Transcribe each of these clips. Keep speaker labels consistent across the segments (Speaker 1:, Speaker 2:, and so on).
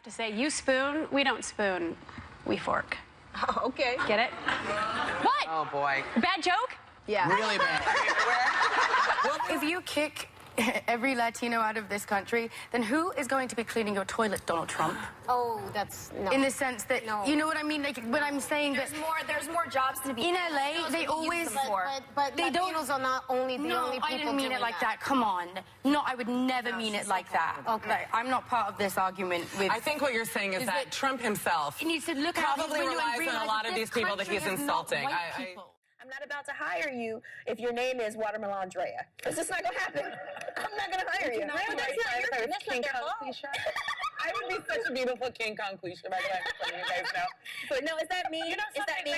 Speaker 1: to say, you spoon, we don't spoon, we fork.
Speaker 2: Oh, okay.
Speaker 1: Get it? What?
Speaker 3: Oh, boy.
Speaker 1: Bad joke?
Speaker 2: Yeah.
Speaker 3: Really bad.
Speaker 4: If you kick every Latino out of this country, then who is going to be cleaning your toilet, Donald Trump?
Speaker 5: Oh, that's no.
Speaker 4: In the sense that,
Speaker 5: No.
Speaker 4: you know what I mean? Like, when I'm saying that
Speaker 5: There's more jobs to be
Speaker 4: in LA, they always...
Speaker 5: But
Speaker 4: they don't...
Speaker 5: Latinos are not only the only people
Speaker 4: I didn't mean it
Speaker 5: doing
Speaker 4: like that. Come on. No, I would never mean it like that.
Speaker 5: Okay.
Speaker 4: Like, I'm not part of this argument with...
Speaker 3: I think what you're saying is that Trump himself
Speaker 4: He needs to look out his
Speaker 3: probably
Speaker 4: window and
Speaker 3: relies on a
Speaker 4: realize
Speaker 3: lot
Speaker 4: that
Speaker 3: of
Speaker 4: this
Speaker 3: these people that
Speaker 4: country
Speaker 3: he's
Speaker 4: is not
Speaker 3: insulting.
Speaker 4: white people.
Speaker 2: I'm not about to hire you if your name is Watermelon Andrea. It's just not going to happen. I'm not going to hire you.
Speaker 5: No, that's not their fault.
Speaker 3: I would be such a beautiful King Kong cliche, by the way, I'm letting you guys know.
Speaker 2: But no, is that me?
Speaker 6: You know,
Speaker 2: Is that me?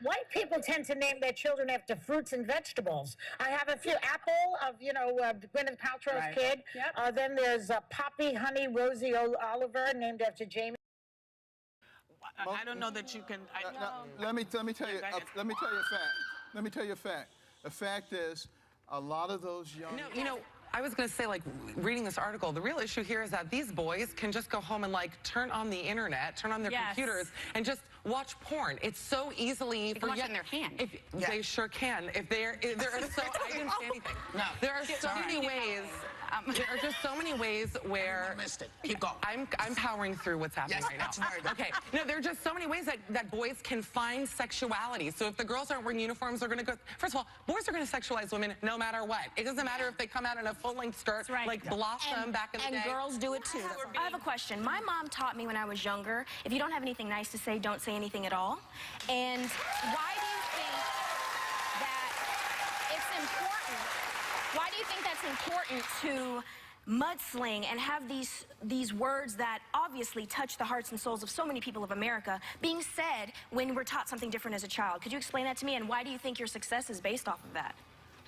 Speaker 6: White people tend to name their children after fruits and vegetables. I have a few Apple of, Gwyneth Paltrow's kid.
Speaker 2: Yep.
Speaker 6: Then there's Poppy, Honey, Rosie Oliver, named after Jamie.
Speaker 7: I don't know that you can.
Speaker 8: Let me tell you.
Speaker 7: go ahead.
Speaker 8: Let me tell you a fact. Let me tell you a fact. The fact is, a lot of those young.
Speaker 3: No, you know, I was going to say, like, reading this article, the real issue here is that these boys can just go home and, like, turn on the internet, turn on their computers, and just watch porn. It's so easily...
Speaker 4: They can watch it in their hand.
Speaker 3: They sure can. If there are so... I didn't say anything.
Speaker 7: No.
Speaker 3: There are so many ways... there are just so many ways where...
Speaker 7: I missed it. Keep going.
Speaker 3: I'm powering through what's happening right now.
Speaker 7: That's very good.
Speaker 3: Okay. No, there are just so many ways that boys can find sexuality. So if the girls aren't wearing uniforms, they're going to go... First of all, boys are going to sexualize women no matter what. It doesn't matter if they come out in a full-length skirt, like Blossom back in the day.
Speaker 5: And girls do it too.
Speaker 9: I have a question. My mom taught me when I was younger, if you don't have anything nice to say, don't say anything at all. And why do you think that it's important? Why do you think that's important to mudsling and have these words that obviously touch the hearts and souls of so many people of America being said when we're taught something different as a child? Could you explain that to me? And why do you think your success is based off of that?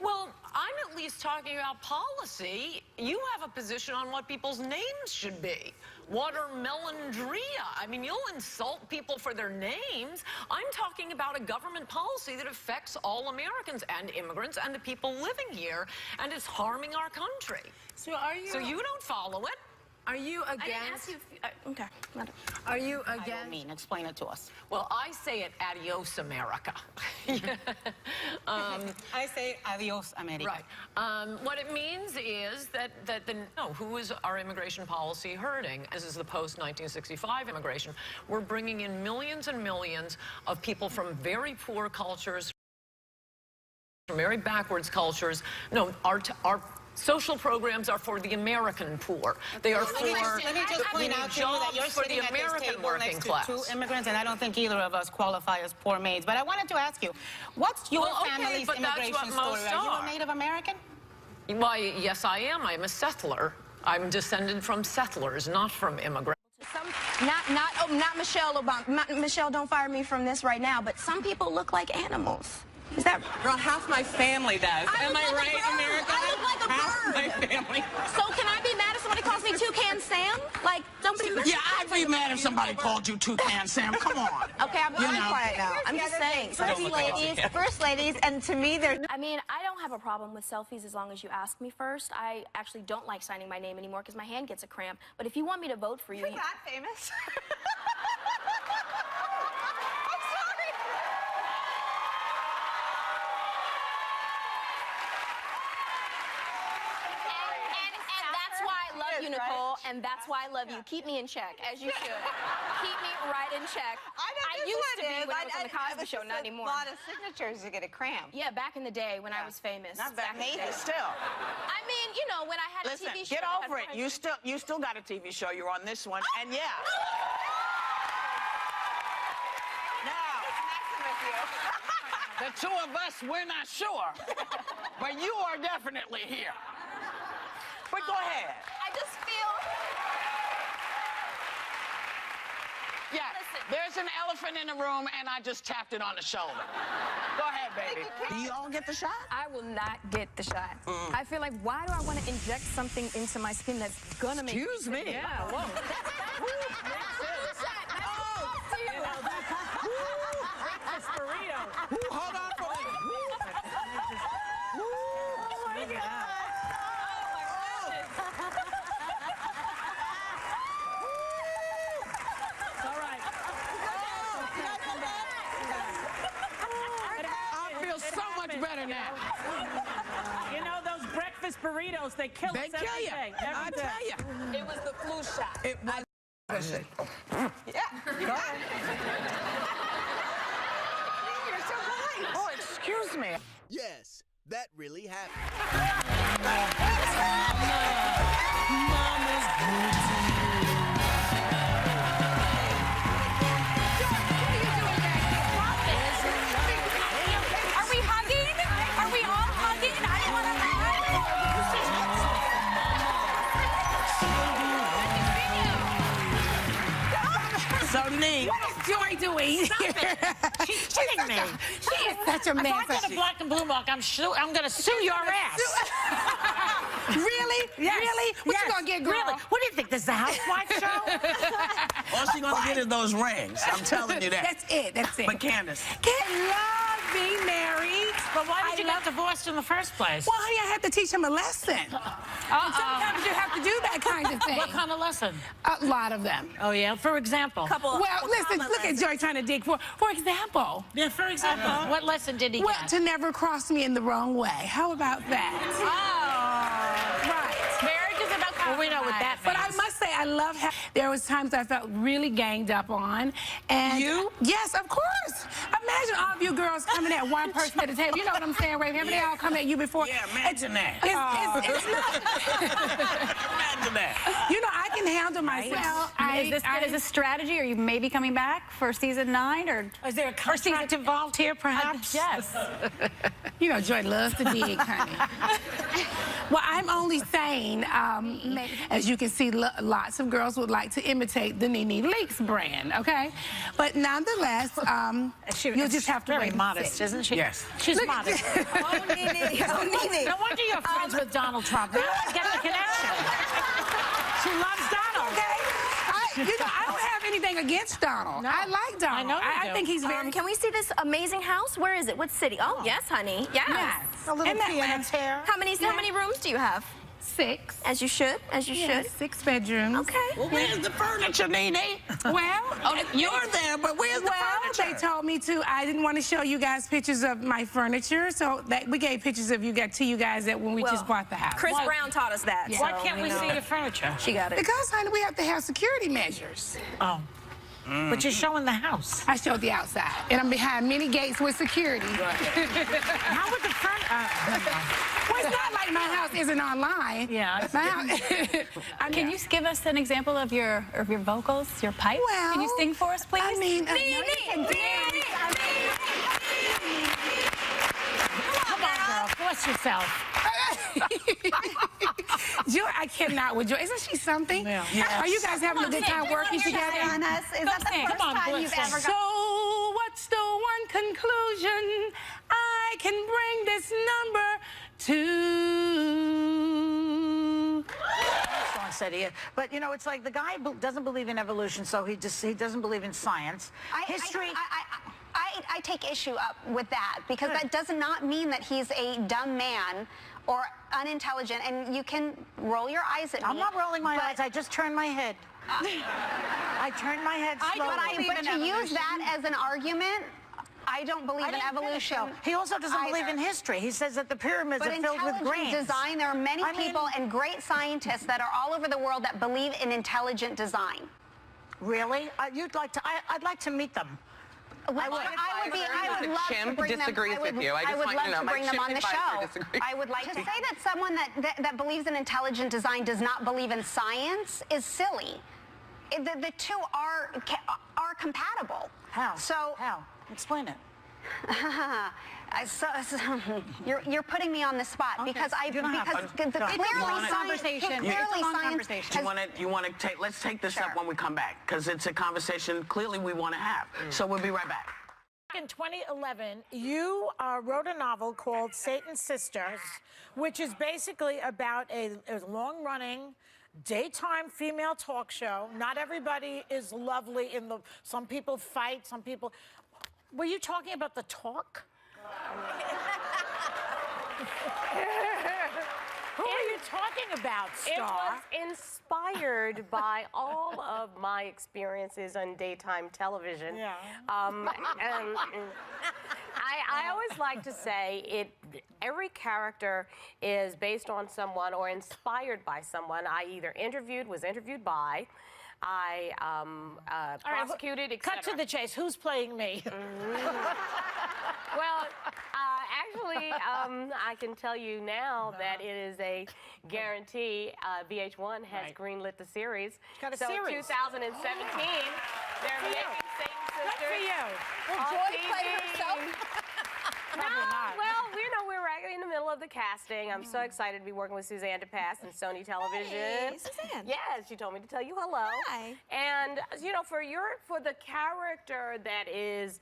Speaker 10: Well, I'm at least talking about policy. You have a position on what people's names should be. Watermelondria. I mean, you'll insult people for their names. I'm talking about a government policy that affects all Americans and immigrants and the people living here, and is harming our country.
Speaker 5: So are you...
Speaker 10: So you don't follow it.
Speaker 5: Are you
Speaker 9: I didn't
Speaker 5: against...
Speaker 9: ask you if, okay.
Speaker 5: Are you
Speaker 10: I don't
Speaker 5: against...
Speaker 10: mean, explain it to us. Well, I say it, adios, America.
Speaker 5: I say adios, America.
Speaker 10: Right. What it means is that who is our immigration policy hurting? As is the post-1965 immigration. We're bringing in millions and millions of people from very poor cultures, from very backwards cultures. No, our social programs are for the American poor. They are for
Speaker 5: Let me just point out to you that you're
Speaker 10: for the
Speaker 5: sitting at this
Speaker 10: American
Speaker 5: table
Speaker 10: working
Speaker 5: next to
Speaker 10: class.
Speaker 5: two immigrants, and I don't think either of us qualify as poor maids. But I wanted to ask you, what's your family's
Speaker 10: but that's
Speaker 5: immigration
Speaker 10: what
Speaker 5: story?
Speaker 10: most
Speaker 5: Are you
Speaker 10: are.
Speaker 5: a Native American?
Speaker 10: Why, yes, I am. I'm a settler. I'm descended from settlers, not from immigrants.
Speaker 9: Not Michelle Obama. Michelle, don't fire me from this right now, but some people look like animals. Is that...
Speaker 3: Girl, half my family does. Am I right, America?
Speaker 9: I look like a
Speaker 3: Half
Speaker 9: bird.
Speaker 3: my family.
Speaker 9: So can I be mad if somebody calls me Toucan Sam? Like, don't be mad.
Speaker 7: Yeah, I'd be mad if somebody called you Toucan Sam. Come on.
Speaker 9: Okay, I'm quiet now. I'm just saying.
Speaker 2: First ladies, and to me, they're...
Speaker 9: I mean, I don't have a problem with selfies as long as you ask me first. I actually don't like signing my name anymore because my hand gets a cramp. But if you want me to vote for you...
Speaker 2: You're not famous.
Speaker 9: You, Nicole, and that's why I love you. Keep me in check, as you should. Keep me right in check. I used to be when I was on the Cosby Show, not anymore.
Speaker 2: A lot of signatures to get a cramp.
Speaker 9: Yeah, back in the day when I was famous.
Speaker 2: Not back in the day.
Speaker 7: Still.
Speaker 9: I mean, you know, when I had
Speaker 7: Listen,
Speaker 9: a TV show.
Speaker 7: get over it. You still got a TV show. You're on this one, and yeah. Now, the two of us, we're not sure, but you are definitely here. But go ahead.
Speaker 9: I just feel...
Speaker 7: Yeah, there's an elephant in the room, and I just tapped it on the shoulder. Go ahead, baby. Do you all get the shot?
Speaker 4: I will not get the shot. I feel like, why do I want to inject something into my skin that's gonna make...
Speaker 7: Excuse me.
Speaker 4: Yeah, whoa.
Speaker 7: Hold on for a minute.
Speaker 4: Oh, my God.
Speaker 11: burritos. They kill us
Speaker 7: They kill
Speaker 11: every
Speaker 7: you.
Speaker 11: day.
Speaker 7: I
Speaker 11: Every day.
Speaker 7: tell you.
Speaker 3: It was the flu shot.
Speaker 7: It was.
Speaker 3: Oh, excuse me.
Speaker 12: Yes, that really happened.
Speaker 1: Are we hugging? Are we all hugging? I don't want to hug.
Speaker 7: So neat.
Speaker 11: What is Joy doing?
Speaker 5: Stop it. She's kidding me.
Speaker 11: She is such a
Speaker 5: If
Speaker 11: man.
Speaker 5: I get a black and blue mark, I'm going to sue your ass.
Speaker 11: Really?
Speaker 5: Yes.
Speaker 11: Really? What
Speaker 5: Yes.
Speaker 11: you gonna get, girl?
Speaker 5: Really? What do you think? This is the housewife show?
Speaker 7: All she gonna get is those rings. I'm telling you that.
Speaker 11: That's it. That's it.
Speaker 7: But Candace.
Speaker 11: Can't love being married.
Speaker 5: But why did you get divorced in the first place?
Speaker 11: Well, honey, I had to teach him a lesson. Sometimes you have to do that kind of thing.
Speaker 5: What kind of lesson?
Speaker 11: A lot of them.
Speaker 5: Oh, yeah? For example?
Speaker 11: Well, listen, look at Joy trying to dig for example.
Speaker 5: Yeah, for example. What lesson did he
Speaker 11: Well,
Speaker 5: get?
Speaker 11: to never cross me in the wrong way. How about that? Right.
Speaker 1: Marriage is about
Speaker 5: Well, we know what that means.
Speaker 11: But I must say, I love how there was times I felt really ganged up on. And
Speaker 7: You?
Speaker 11: Yes, of course. Imagine all of you girls coming at one person at a table. You know what I'm saying, Ray? Haven't they all come at you before?
Speaker 7: Yeah, imagine that.
Speaker 11: It's not.
Speaker 7: Imagine that.
Speaker 11: You know, I can handle myself.
Speaker 1: Is this good as a strategy? Are you maybe coming back for season 9 or?
Speaker 5: Is there a contract involved here, perhaps?
Speaker 1: Yes.
Speaker 11: You know, Joy loves to dig, honey. Well, I'm only saying, as you can see, lots of girls would like to imitate the Nene Leakes brand, okay? But nonetheless, you'll just have to
Speaker 5: very
Speaker 11: wait and
Speaker 5: modest,
Speaker 11: see.
Speaker 5: isn't she?
Speaker 7: Yes.
Speaker 5: She's
Speaker 11: Look-
Speaker 5: modest.
Speaker 11: Oh, Nene. Oh, Nene.
Speaker 5: No wonder you're friends with Donald Trump. Now I get the connection. She loves Donald.
Speaker 11: Okay. I don't have anything against Donald.
Speaker 5: No.
Speaker 11: I like Donald.
Speaker 5: I know you
Speaker 11: I
Speaker 5: do.
Speaker 11: think he's very.
Speaker 9: Can we see this amazing house? Where is it? What city? Oh, yes, honey. Yes.
Speaker 11: Yes.
Speaker 5: A little
Speaker 11: And that
Speaker 5: Fiance hair.
Speaker 9: How many rooms do you have?
Speaker 11: 6.
Speaker 9: As you should. As you
Speaker 11: Yes,
Speaker 9: should.
Speaker 11: 6 bedrooms.
Speaker 9: Okay.
Speaker 7: Well, where's the furniture, Nene?
Speaker 11: Well,
Speaker 7: You're there, but where's the
Speaker 11: they
Speaker 7: furniture?
Speaker 11: told me to. I didn't want to show you guys pictures of my furniture, so that we gave pictures of you guys that when we just bought the house.
Speaker 9: Chris Brown taught us that.
Speaker 11: Yeah.
Speaker 5: Why
Speaker 9: so
Speaker 5: can't we
Speaker 9: know.
Speaker 5: see your furniture?
Speaker 9: She got it.
Speaker 11: Because, honey, we have to have security measures.
Speaker 5: Oh. But you're showing the house.
Speaker 11: I showed the outside, and I'm behind many gates with security.
Speaker 5: How would the furniture...
Speaker 11: Well, it's not like my house isn't online.
Speaker 5: Yeah.
Speaker 11: My house.
Speaker 1: Can you give us an example of your vocals, your pipe?
Speaker 11: Well,
Speaker 1: Can you sing for us, please?
Speaker 11: I mean,
Speaker 5: Come on, girl. Bless yourself.
Speaker 11: Joy, I cannot with Joy. Isn't she something?
Speaker 5: Yeah.
Speaker 11: Are you guys having a good time working together?
Speaker 1: On us. Is that the
Speaker 5: Come
Speaker 1: first
Speaker 5: on,
Speaker 1: time
Speaker 5: Blitz.
Speaker 1: you've ever
Speaker 11: So what's the one conclusion I can bring this number to?
Speaker 13: Song said he is. But you know, it's like the guy doesn't believe in evolution, so he doesn't believe in science. History.
Speaker 14: I take issue up with that because that does not mean that he's a dumb man or unintelligent, and you can roll your eyes at me.
Speaker 13: I'm not rolling my eyes. I just turned my head. I turned my head slowly.
Speaker 14: But to use that as an argument, I don't believe in evolution.
Speaker 13: He also doesn't believe in history. He says that the pyramids are filled with grains.
Speaker 14: Design, there are many people and great scientists that are all over the world that believe in intelligent design.
Speaker 13: Really? I'd like to meet them.
Speaker 14: Well, I would love to bring them. I would love to bring them on the show. I would like to say that someone that believes in intelligent design does not believe in science is silly. The two are compatible.
Speaker 13: How?
Speaker 14: So
Speaker 13: how? Explain it.
Speaker 14: You're putting me on the spot because
Speaker 7: You want to take? Let's take this up when we come back because it's a conversation clearly we want to have. So we'll be right back.
Speaker 5: In 2011, you wrote a novel called Satan's Sisters, which is basically about a long-running daytime female talk show. Not everybody is lovely some people fight, some people... Were you talking about the talk? Who are you talking about,
Speaker 15: It
Speaker 5: Star?
Speaker 15: was inspired by all of my experiences on daytime television.
Speaker 5: Yeah.
Speaker 15: And I always like to say every character is based on someone or inspired by someone I either was interviewed by, I prosecuted, etc.
Speaker 5: Cut to the chase. Who's playing me?
Speaker 15: Well, actually, I can tell you now that it is a guarantee. VH1 has greenlit the series.
Speaker 5: Got a
Speaker 15: so
Speaker 5: series.
Speaker 15: 2017, they're making Satan's
Speaker 5: Good
Speaker 15: Sisters.
Speaker 5: for you.
Speaker 15: Will
Speaker 5: Joy play herself? Probably not.
Speaker 15: Well, we're right in the middle of the casting. I'm so excited to be working with Suzanne DePass and Sony Television.
Speaker 2: Hey, Suzanne.
Speaker 15: Yes, she told me to tell you hello.
Speaker 2: Hi.
Speaker 15: And for the character that is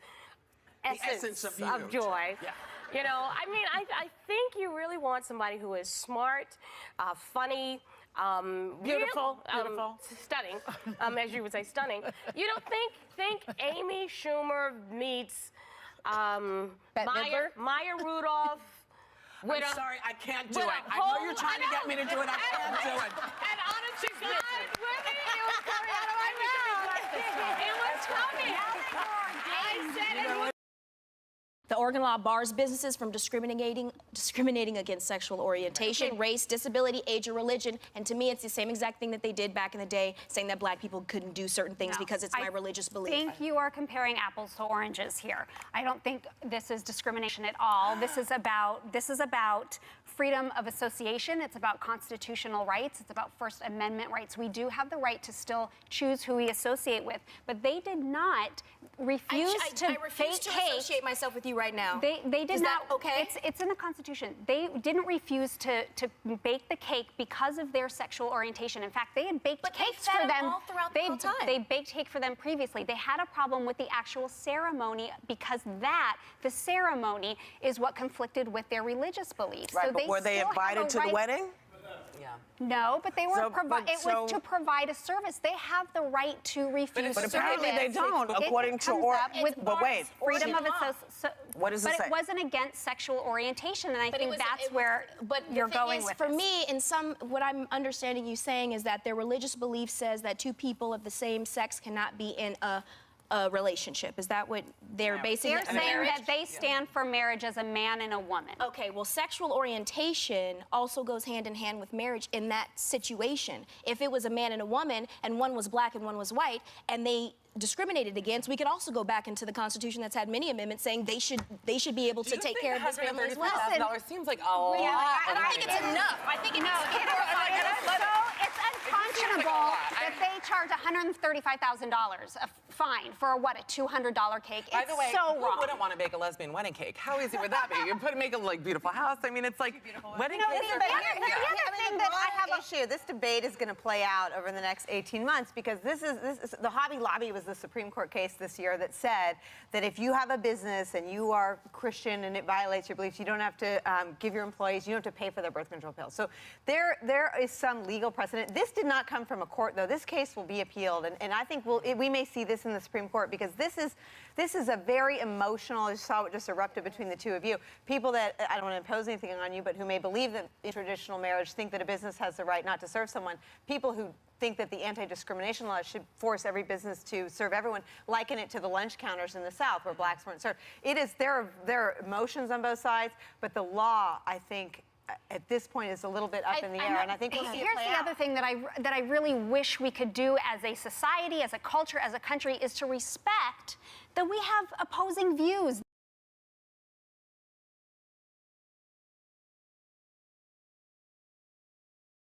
Speaker 15: essence
Speaker 7: of
Speaker 15: Joy.
Speaker 7: Yeah.
Speaker 15: You know, I mean, I think you really want somebody who is smart, funny,
Speaker 5: Beautiful, beautiful.
Speaker 15: stunning, as you would say, stunning. You don't think Amy Schumer meets Maya Rudolph.
Speaker 7: I'm sorry, I can't do it. I know you're trying to get me to do it. I can't do it.
Speaker 15: And honest to God, it was coming out of my mouth. It was coming. I said it.
Speaker 2: The Oregon law bars businesses from discriminating against sexual orientation, race, disability, age, or religion. And to me, it's the same exact thing that they did back in the day, saying that black people couldn't do certain things because it's my religious belief.
Speaker 16: I think you are comparing apples to oranges here. I don't think this is discrimination at all. This is about freedom of association. It's about constitutional rights. It's about First Amendment rights. We do have the right to still choose who we associate with, but they did not refuse to
Speaker 2: I refuse to associate myself with you right now.
Speaker 16: They did
Speaker 2: Is
Speaker 16: not.
Speaker 2: that okay?
Speaker 16: It's in the Constitution. They didn't refuse to bake the cake because of their sexual orientation. In fact, they had baked cakes for them.
Speaker 2: All throughout the whole time.
Speaker 16: They baked cake for them previously. They had a problem with the actual ceremony because the ceremony is what conflicted with their religious beliefs.
Speaker 17: Right,
Speaker 16: so
Speaker 17: but were they
Speaker 16: still have
Speaker 17: invited
Speaker 16: a
Speaker 17: to the
Speaker 16: right-
Speaker 17: wedding?
Speaker 3: Yeah.
Speaker 16: No, but they were.
Speaker 17: So-
Speaker 16: It was to provide a service. They have the right to refuse.
Speaker 17: But apparently they
Speaker 16: service.
Speaker 17: don't,
Speaker 16: It
Speaker 17: according to
Speaker 16: comes up with
Speaker 17: but wait.
Speaker 16: freedom of association.
Speaker 17: What does it
Speaker 16: But
Speaker 17: say?
Speaker 16: it wasn't against sexual orientation, and I
Speaker 2: But
Speaker 16: think that's where you're going with
Speaker 2: for
Speaker 16: this.
Speaker 2: me, what I'm understanding you saying is that their religious belief says that two people of the same sex cannot be in a relationship. Is that what they're basing
Speaker 16: They're
Speaker 2: it
Speaker 16: saying that they stand for marriage as a man and a woman.
Speaker 2: Okay, well, sexual orientation also goes hand in hand with marriage in that situation. If it was a man and a woman, and one was black and one was white, and they discriminated against, we could also go back into the Constitution that's had many amendments saying they should be able to take care of this family as well.
Speaker 3: $135,000 seems like a lot.
Speaker 2: I don't think it's enough. I think it's
Speaker 16: It's unconscionable that they charge $135,000 a fine for a $200 cake. It's
Speaker 3: By the way,
Speaker 16: so
Speaker 3: who
Speaker 16: wrong.
Speaker 3: wouldn't want to bake a lesbian wedding cake? How easy would that be? You make a beautiful house. I mean, it's like wedding cakes.
Speaker 18: This debate is going to play out over the next 18 months because this is the Hobby Lobby was the Supreme Court case this year that said that if you have a business and you are Christian and it violates your beliefs, you don't have to give your employees, you don't have to pay for their birth control pills. So there is some legal precedent. This did not come from a court, though. This case will be appealed, and I think we may see this in the Supreme Court because this is a very emotional. I saw what just erupted between the two of you. People that I don't want to impose anything on you, but who may believe that in traditional marriage think that a business has the right not to serve someone. People who think that the anti-discrimination laws should force every business to serve everyone, liken it to the lunch counters in the South where blacks weren't served. There are emotions on both sides, but the law, I think, at this point is a little bit up in the air, and I think we'll see it
Speaker 16: Here's
Speaker 18: play
Speaker 16: the
Speaker 18: out.
Speaker 16: other thing that I really wish we could do as a society, as a culture, as a country, is to respect that we have opposing views.